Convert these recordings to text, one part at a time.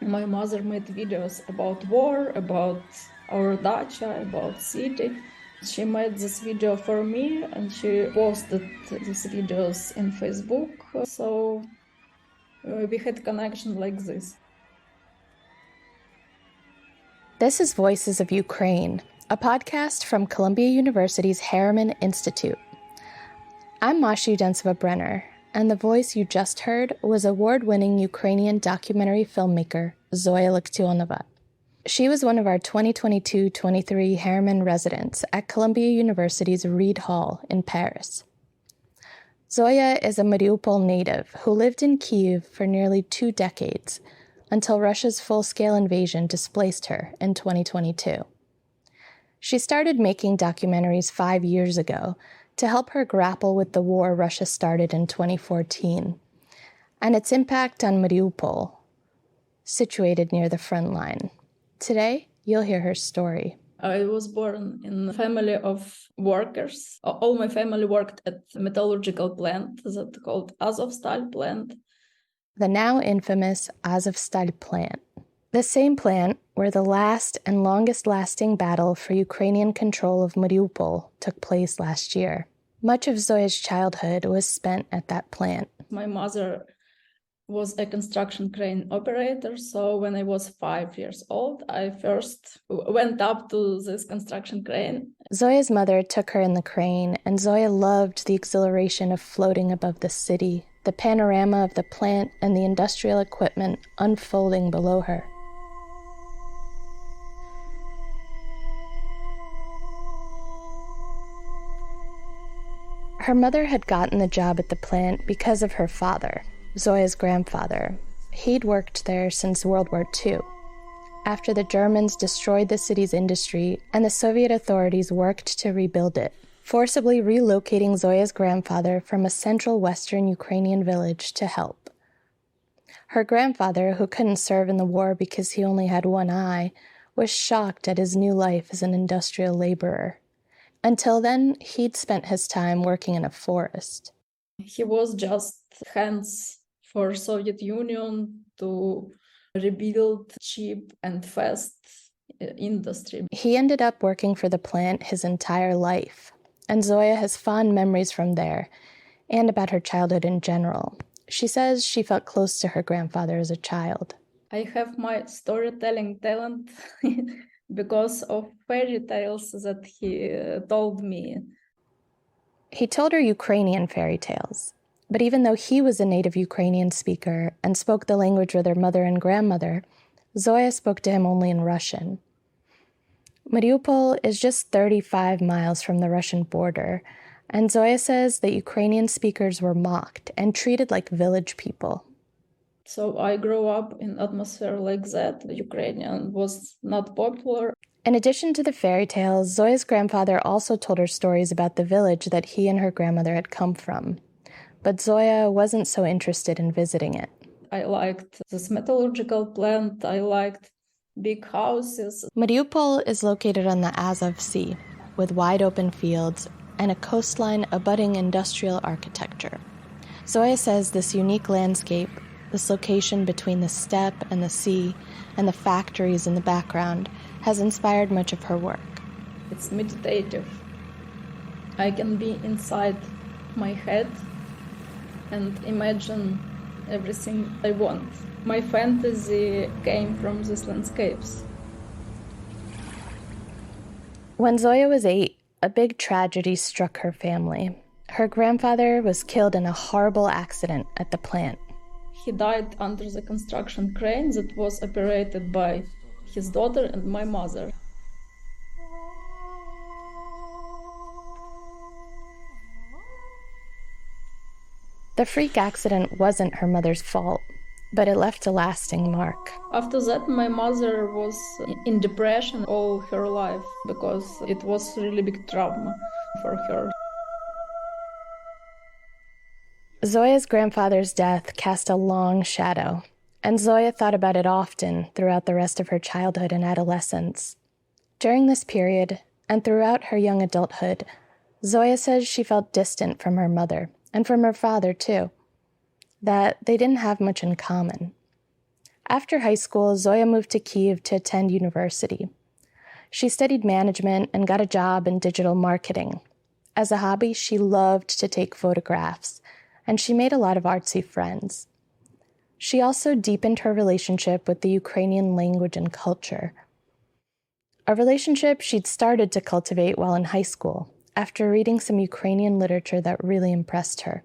My mother made videos about war, about our dacha, about city. She made this video for me and she posted these videos in Facebook. So we had connection like this. This is Voices of Ukraine, a podcast from Columbia University's Harriman Institute. I'm Masha Udentsova-Brenner, and the voice you just heard was award-winning Ukrainian documentary filmmaker Zoya Laktionova. She was one of our 2022-23 Harriman residents at Columbia University's Reed Hall in Paris. Zoya is a Mariupol native who lived in Kyiv for nearly 2 decades, until Russia's full-scale invasion displaced her in 2022. She started making documentaries 5 years ago to help her grapple with the war Russia started in 2014 and its impact on Mariupol, situated near the front line. Today, you'll hear her story. I was born in a family of workers. All my family worked at a metallurgical plant that's called Azovstal plant. The now infamous Azovstal plant. The same plant where the last and longest-lasting battle for Ukrainian control of Mariupol took place last year. Much of Zoya's childhood was spent at that plant. My mother was a construction crane operator, so when I was 5 years old, I first went up to this construction crane. Zoya's mother took her in the crane, and Zoya loved the exhilaration of floating above the city, the panorama of the plant and the industrial equipment unfolding below her. Her mother had gotten the job at the plant because of her father, Zoya's grandfather. He'd worked there since World War II. After the Germans destroyed the city's industry and the Soviet authorities worked to rebuild it, forcibly relocating Zoya's grandfather from a central western Ukrainian village to help. Her grandfather, who couldn't serve in the war because he only had one eye, was shocked at his new life as an industrial laborer. Until then, he'd spent his time working in a forest. He was just hands for Soviet Union to rebuild cheap and fast industry. He ended up working for the plant his entire life. And Zoya has fond memories from there, and about her childhood in general. She says she felt close to her grandfather as a child. I have my storytelling talent because of fairy tales that he told me. He told her Ukrainian fairy tales, but even though he was a native Ukrainian speaker and spoke the language with her mother and grandmother, Zoya spoke to him only in Russian. Mariupol is just 35 miles from the Russian border, and Zoya says that Ukrainian speakers were mocked and treated like village people. So I grew up in an atmosphere like that. Ukrainian was not popular. In addition to the fairy tales, Zoya's grandfather also told her stories about the village that he and her grandmother had come from. But Zoya wasn't so interested in visiting it. I liked this metallurgical plant. I liked big houses. Mariupol is located on the Azov Sea, with wide-open fields and a coastline abutting industrial architecture. Zoya says this unique landscape, this location between the steppe and the sea, and the factories in the background, has inspired much of her work. It's meditative. I can be inside my head and imagine everything I want. My fantasy came from these landscapes. When Zoya was 8, a big tragedy struck her family. Her grandfather was killed in a horrible accident at the plant. He died under the construction crane that was operated by his daughter and my mother. The freak accident wasn't her mother's fault, but it left a lasting mark. After that, my mother was in depression all her life because it was really big trauma for her. Zoya's grandfather's death cast a long shadow, and Zoya thought about it often throughout the rest of her childhood and adolescence. During this period, and throughout her young adulthood, Zoya says she felt distant from her mother, and from her father too, that they didn't have much in common. After high school, Zoya moved to Kyiv to attend university. She studied management and got a job in digital marketing. As a hobby, she loved to take photographs, and she made a lot of artsy friends. She also deepened her relationship with the Ukrainian language and culture. A relationship she'd started to cultivate while in high school, after reading some Ukrainian literature that really impressed her.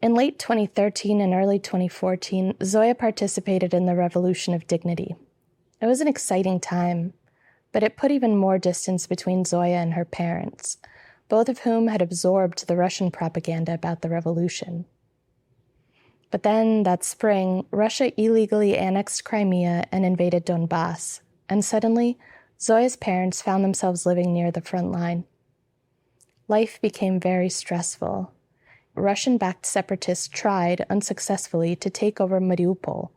In late 2013 and early 2014, Zoya participated in the Revolution of Dignity. It was an exciting time, but it put even more distance between Zoya and her parents, both of whom had absorbed the Russian propaganda about the revolution. But then, that spring, Russia illegally annexed Crimea and invaded Donbass, and suddenly, Zoya's parents found themselves living near the front line. Life became very stressful. Russian-backed separatists tried, unsuccessfully, to take over Mariupol.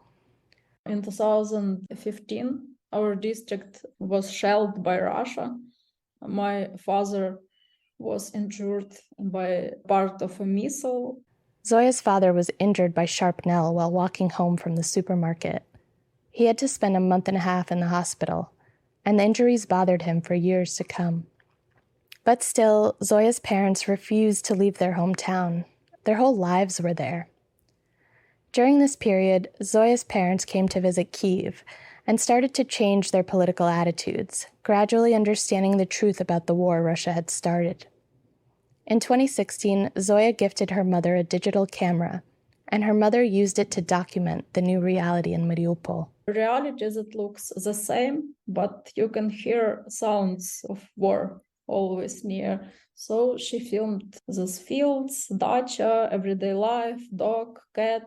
In 2015, our district was shelled by Russia. My father was injured by part of a missile. Zoya's father was injured by shrapnel while walking home from the supermarket. He had to spend a month and a half in the hospital, and the injuries bothered him for years to come. But still, Zoya's parents refused to leave their hometown. Their whole lives were there. During this period, Zoya's parents came to visit Kyiv and started to change their political attitudes, gradually understanding the truth about the war Russia had started. In 2016, Zoya gifted her mother a digital camera, and her mother used it to document the new reality in Mariupol. Reality is it looks the same, but you can hear sounds of war always near. So she filmed these fields, dacha, everyday life, dog, cat,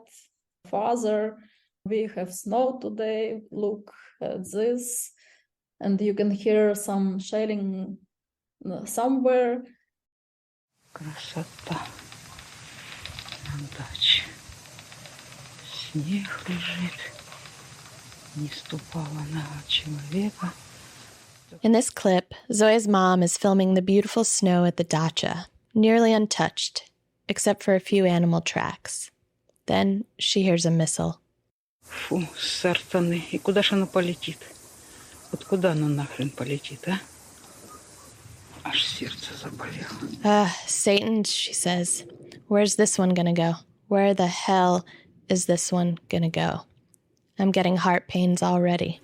father. We have snow today, look at this. And you can hear some shelling somewhere. Красота на даче. Снег лежит, не ступала нога человека. In this clip, Zoya's mom is filming the beautiful snow at the dacha, nearly untouched, except for a few animal tracks. Then she hears a missile. Фу, сартаны. И куда ж оно полетит? Вот куда оно нахрен полетит, а? Аж сердце заболело. Satan, she says. Where's this one gonna go? Where the hell is this one gonna go? I'm getting heart pains already.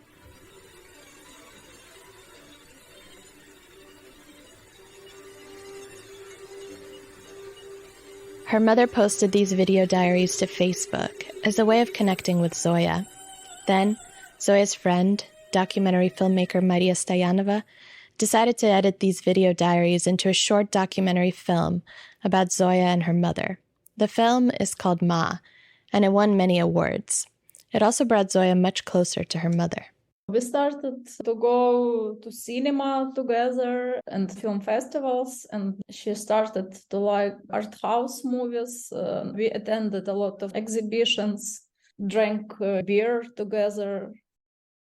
Her mother posted these video diaries to Facebook as a way of connecting with Zoya. Then, Zoya's friend, documentary filmmaker Mariya Stoyanova, decided to edit these video diaries into a short documentary film about Zoya and her mother. The film is called Ma, and it won many awards. It also brought Zoya much closer to her mother. We started to go to cinema together and film festivals, and she started to like art house movies. We attended a lot of exhibitions, drank beer together.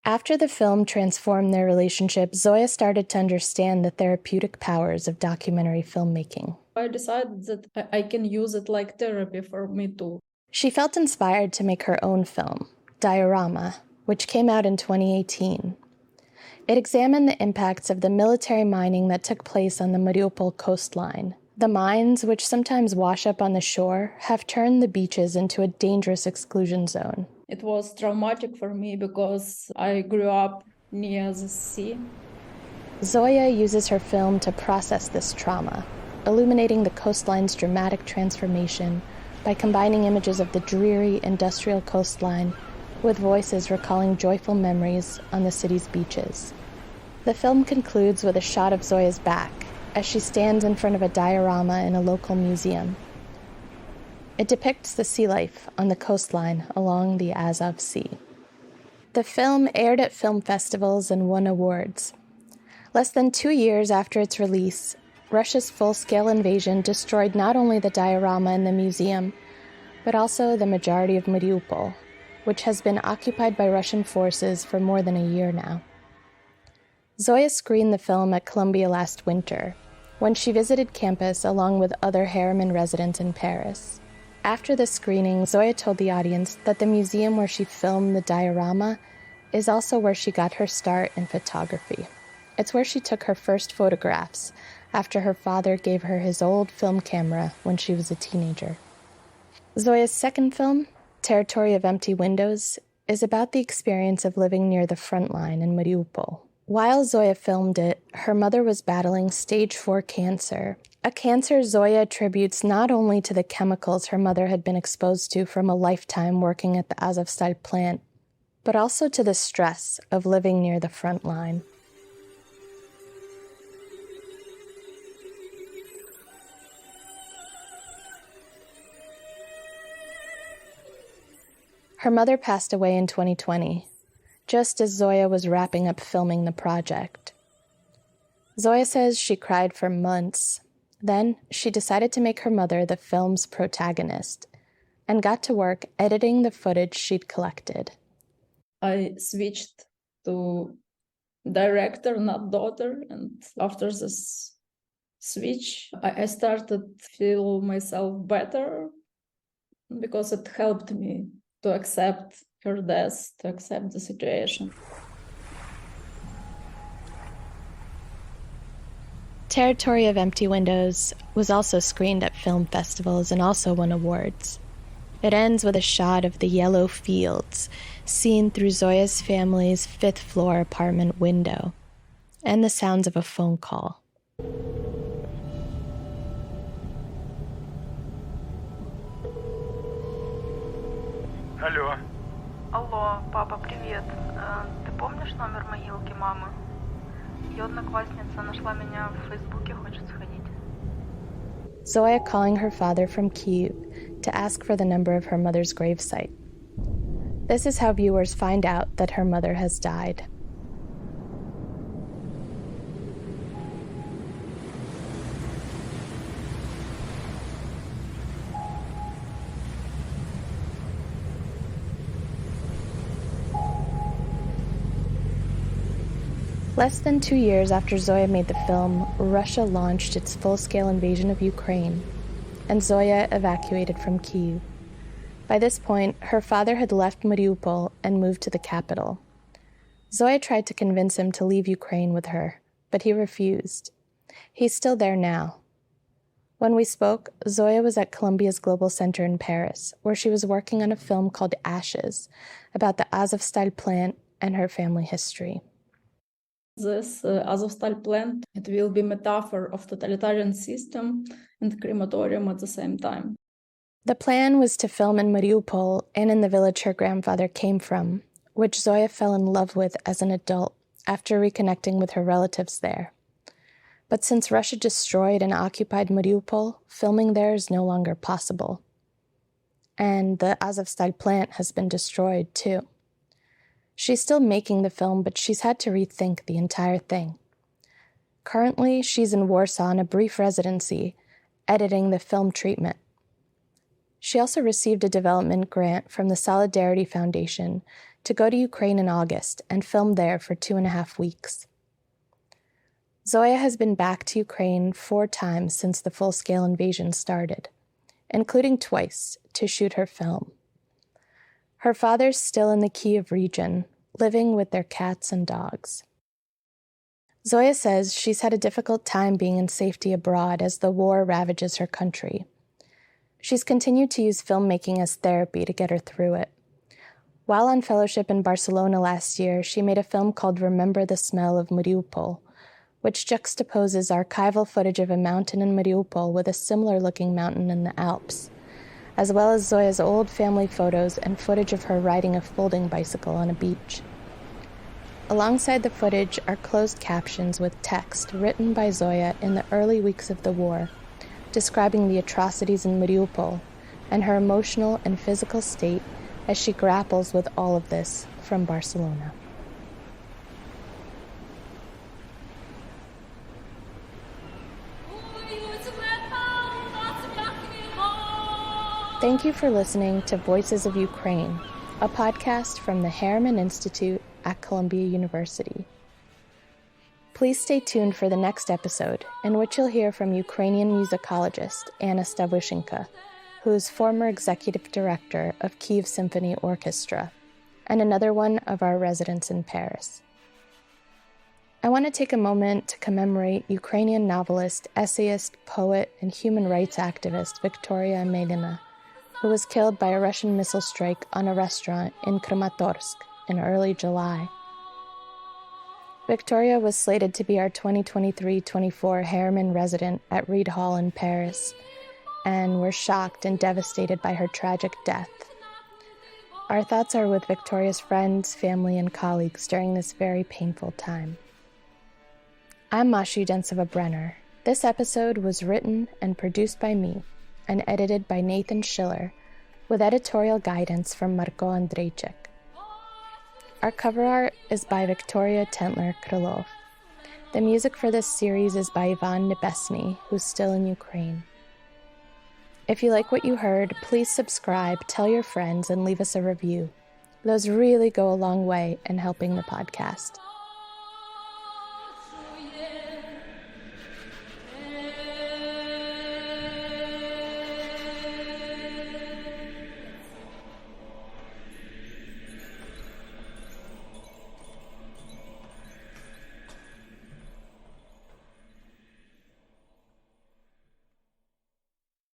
After the film transformed their relationship, Zoya started to understand the therapeutic powers of documentary filmmaking. I decided that I can use it like therapy for me too. She felt inspired to make her own film, Diorama, which came out in 2018. It examined the impacts of the military mining that took place on the Mariupol coastline. The mines, which sometimes wash up on the shore, have turned the beaches into a dangerous exclusion zone. It was traumatic for me because I grew up near the sea. Zoya uses her film to process this trauma, illuminating the coastline's dramatic transformation by combining images of the dreary industrial coastline with voices recalling joyful memories on the city's beaches. The film concludes with a shot of Zoya's back as she stands in front of a diorama in a local museum. It depicts the sea life on the coastline along the Azov Sea. The film aired at film festivals and won awards. Less than 2 years after its release, Russia's full-scale invasion destroyed not only the diorama in the museum, but also the majority of Mariupol, which has been occupied by Russian forces for more than a year now. Zoya screened the film at Columbia last winter, when she visited campus along with other Harriman residents in Paris. After the screening, Zoya told the audience that the museum where she filmed the diorama is also where she got her start in photography. It's where she took her first photographs after her father gave her his old film camera when she was a teenager. Zoya's second film, Territory of Empty Windows, is about the experience of living near the front line in Mariupol. While Zoya filmed it, her mother was battling stage 4 cancer, a cancer Zoya attributes not only to the chemicals her mother had been exposed to from a lifetime working at the Azovstal plant, but also to the stress of living near the front line. Her mother passed away in 2020, just as Zoya was wrapping up filming the project. Zoya says she cried for months. Then she decided to make her mother the film's protagonist and got to work editing the footage she'd collected. I switched to director, not daughter, and after this switch, I started to feel myself better because it helped me to accept her death, to accept the situation. Territory of Empty Windows was also screened at film festivals and also won awards. It ends with a shot of the yellow fields seen through Zoya's family's 5th-floor apartment window and the sounds of a phone call. Алло. Алло, папа, привет. Ты помнишь номер могилки мамы? Ее одноклассница нашла меня в Фейсбуке, хочет сходить. Zoya calling her father from Kyiv to ask for the number of her mother's gravesite. This is how viewers find out that her mother has died. Less than 2 years after Zoya made the film, Russia launched its full-scale invasion of Ukraine, and Zoya evacuated from Kyiv. By this point, her father had left Mariupol and moved to the capital. Zoya tried to convince him to leave Ukraine with her, but he refused. He's still there now. When we spoke, Zoya was at Columbia's Global Center in Paris, where she was working on a film called Ashes, about the Azovstal plant and her family history. This Azovstal plant, it will be a metaphor of totalitarian system and crematorium at the same time. The plan was to film in Mariupol and in the village her grandfather came from, which Zoya fell in love with as an adult after reconnecting with her relatives there. But since Russia destroyed and occupied Mariupol, filming there is no longer possible. And the Azovstal plant has been destroyed too. She's still making the film, but she's had to rethink the entire thing. Currently, she's in Warsaw on a brief residency, editing the film treatment. She also received a development grant from the Solidarity Foundation to go to Ukraine in August and film there for 2.5 weeks. Zoya has been back to Ukraine 4 times since the full-scale invasion started, including twice to shoot her film. Her father's still in the Kyiv region, living with their cats and dogs. Zoya says she's had a difficult time being in safety abroad as the war ravages her country. She's continued to use filmmaking as therapy to get her through it. While on fellowship in Barcelona last year, she made a film called Remember the Smell of Mariupol, which juxtaposes archival footage of a mountain in Mariupol with a similar-looking mountain in the Alps, as well as Zoya's old family photos and footage of her riding a folding bicycle on a beach. Alongside the footage are closed captions with text written by Zoya in the early weeks of the war, describing the atrocities in Mariupol and her emotional and physical state as she grapples with all of this from Barcelona. Thank you for listening to Voices of Ukraine, a podcast from the Harriman Institute at Columbia University. Please stay tuned for the next episode, in which you'll hear from Ukrainian musicologist Anna Stavushenko, who is former executive director of Kyiv Symphony Orchestra, and another one of our residents in Paris. I want to take a moment to commemorate Ukrainian novelist, essayist, poet, and human rights activist Victoria Amelina, who was killed by a Russian missile strike on a restaurant in Kramatorsk in early July. Victoria was slated to be our 2023-24 Harriman resident at Reed Hall in Paris, and we're shocked and devastated by her tragic death. Our thoughts are with Victoria's friends, family, and colleagues during this very painful time. I'm Mashu Densova-Brenner. This episode was written and produced by me and edited by Nathan Schiller, with editorial guidance from Marko Andrejczyk. Our cover art is by Victoria Tentler-Krylov. The music for this series is by Ivan Nebesny, who's still in Ukraine. If you like what you heard, please subscribe, tell your friends, and leave us a review. Those really go a long way in helping the podcast.